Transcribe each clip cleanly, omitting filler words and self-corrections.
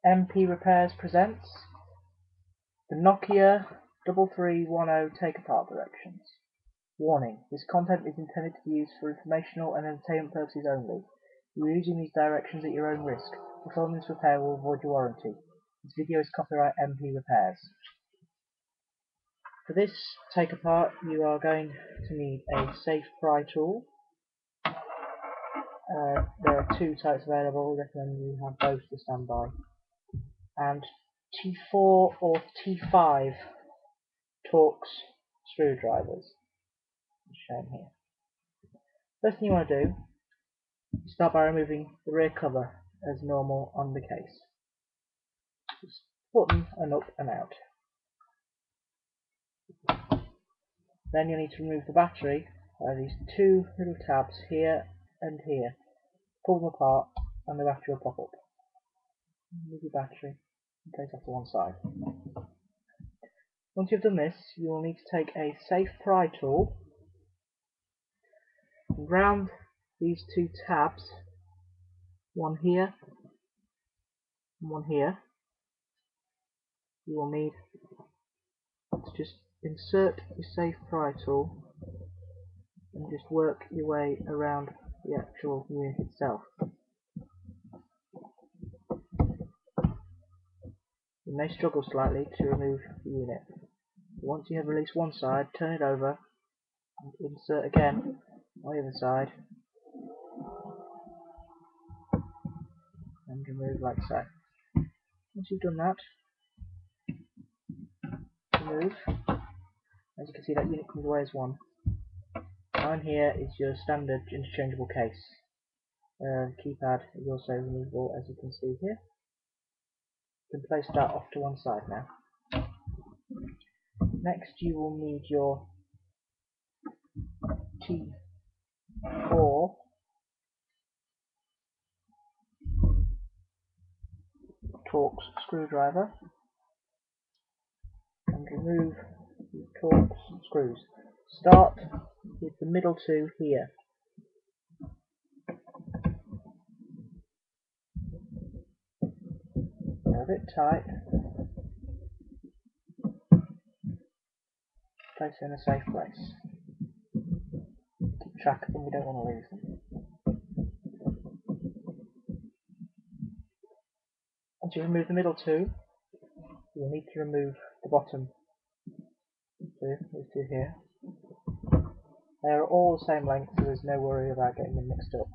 MP Repairs presents the Nokia 3310 Take Apart Directions. Warning: this content is intended to be used for informational and entertainment purposes only. You are using these directions at your own risk. Performing this repair will void your warranty. This video is copyright MP Repairs. For this take apart, you are going to need a safe pry tool. There are two types available, recommend you have both to stand by. And T4 or T5 Torx screwdrivers, as shown here. First thing you want to do is start by removing the rear cover as normal on the case. Just button and up and out. Then you need to remove the battery by these two little tabs here and here. Pull them apart and the battery will pop up. Remove your battery and place it off to one side. Once you've done this, you will need to take a safe pry tool and round these two tabs, one here and one here. You will need to just insert your safe pry tool and just work your way around the actual unit itself. You may struggle slightly to remove the unit. Once you have released one side, turn it over and insert again on the other side and remove like so. Once you've done that, remove. As you can see, that unit comes away as one. Down here is your standard interchangeable case. The keypad is also removable, as you can see here. You can place that off to one side now. Next you will need your T4 Torx screwdriver and remove the Torx screws. Start with the middle two here. They're a bit tight. Place them in a safe place. Keep track of them, we don't want to lose them. Once you remove the middle two, you'll need to remove the bottom two, these two here. They are all the same length, so there's no worry about getting them mixed up.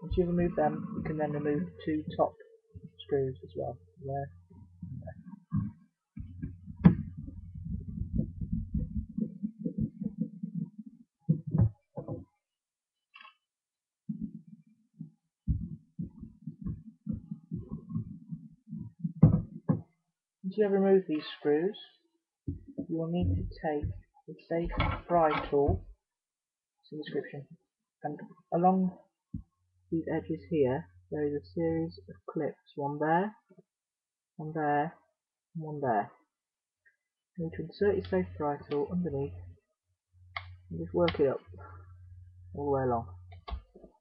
Once you've removed them, you can then remove the two top screws as well. There and there. Once you have removed these screws, you will need to take the safe pry tool, it's in the description, and along these edges here there is a series of clips, one there, one there, and one there. You need to insert your safe pry tool underneath and just work it up all the way along,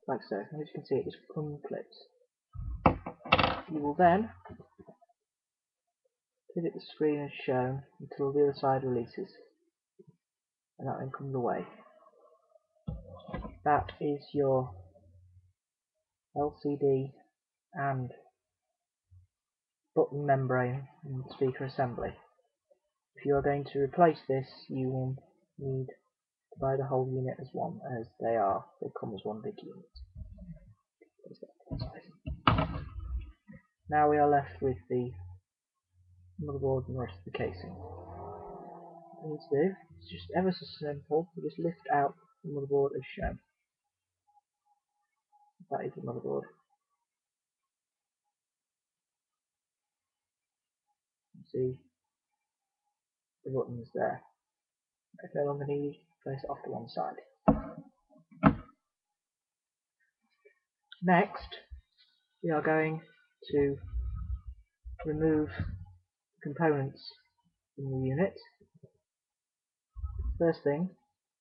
like so. And as you can see, it just comes clips. You will then pivot the screen as shown until the other side releases, and that then comes away. That is your LCD and button membrane and speaker assembly. If you are going to replace this, you will need to buy the whole unit as one, as they come as one big unit. Now we are left with the motherboard and the rest of the casing. What you need to do is just ever so simple, you just lift out the motherboard as shown. That is the motherboard. You see the buttons there. If no longer needed, place it off to one side. Next, we are going to remove components from the unit. First thing,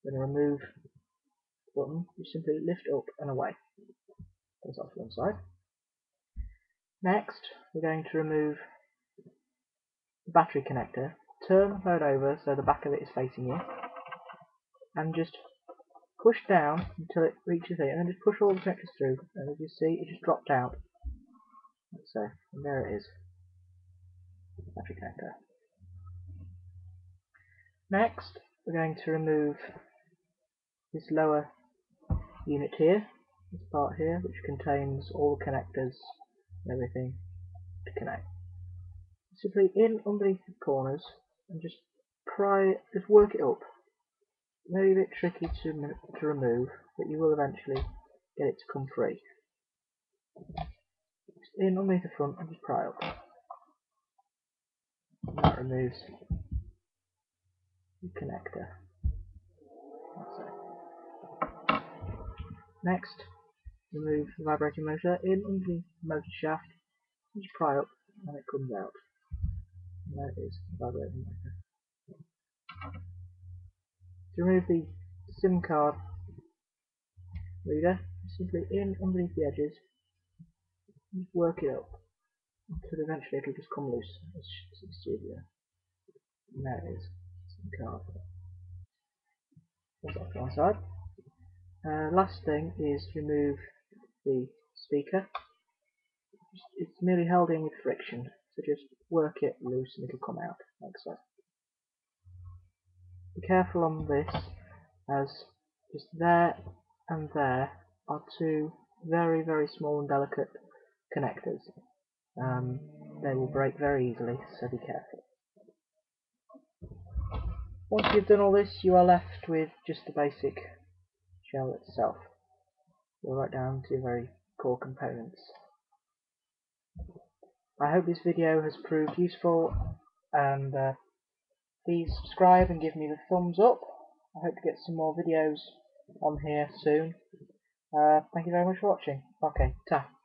we're going to remove the button. You simply lift up and away. Goes off to one side. Next, we're going to remove the battery connector. Turn the phone over so the back of it is facing you, and just push down until it reaches here, and then just push all the connectors through. And as you see, it just dropped out. Like so, and there it is. Battery connector. Next, we're going to remove this lower unit here, this part here, which contains all the connectors and everything to connect. Simply in underneath the corners and just just work it up. Maybe a bit tricky to remove, but you will eventually get it to come free. Just in underneath the front and just pry up. And that removes the connector. That's it. Next, remove the vibrating motor in underneath the motor shaft. Just pry up and it comes out. And there it is, the vibrating motor. To remove the SIM card reader, simply in underneath the edges, just work it up until eventually it'll just come loose. As you see here. And there it is, SIM card. That's off to one side. Last thing is to remove the speaker. It's merely held in with friction, so just work it loose and it'll come out like so. Be careful on this, as just there and there are two very, very small and delicate connectors. They will break very easily, so be careful. Once you've done all this, you are left with just the basic shell itself. You're right down to your very core components. I hope this video has proved useful, and please subscribe and give me the thumbs up. I hope to get some more videos on here soon. Thank you very much for watching. Okay, ta.